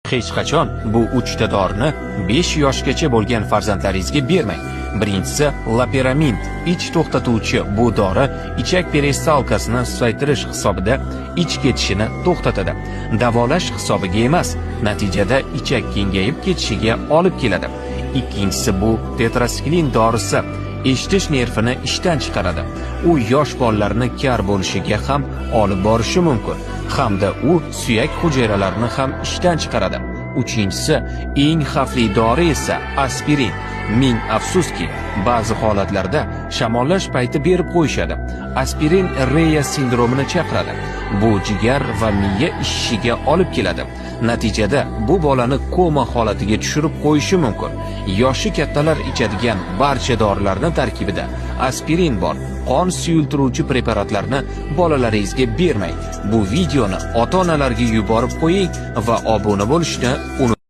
Hech qachon bu 3 ta dorini 5 yoshgacha bo'lgan farzandlaringizga bermang. Birinchisi Loperamid, ich to'xtatuvchi. Bu dori ichak peristalkasini susaytirish hisobida ich ketishini to'xtatadi. Davolash hisobiga emas, natijada ichak kengayib ketishiga olib keladi. Ikkinchisi bu tetrasiklin dorisi. Eshitish nervini ishdan chiqaradi. U yosh bolalarni kar bo'lishiga ham olib borishi mumkin, hamda u suyak hujayralarini ham ishdan chiqaradi. Uchinchisi, eng xavfli dori esa aspirin. Ming afsuski, ba'zi holatlarda shamollash payti berib qo'yishadi. Aspirin Reya sindromini chaqiradi. Bu jigar va miya ishishiga olib keladi. Natijada bu bolani koma holatiga tushirib qo'yishi mumkin. Yoshi kattalar ichadigan barcha dorilarning tarkibida aspirin bor. Qon suyultiruvchi preparatlarni bolalaringizga bermang. Bu videoni ota-onalarga yuborib qo'ying va obuna bo'lishni unutmang.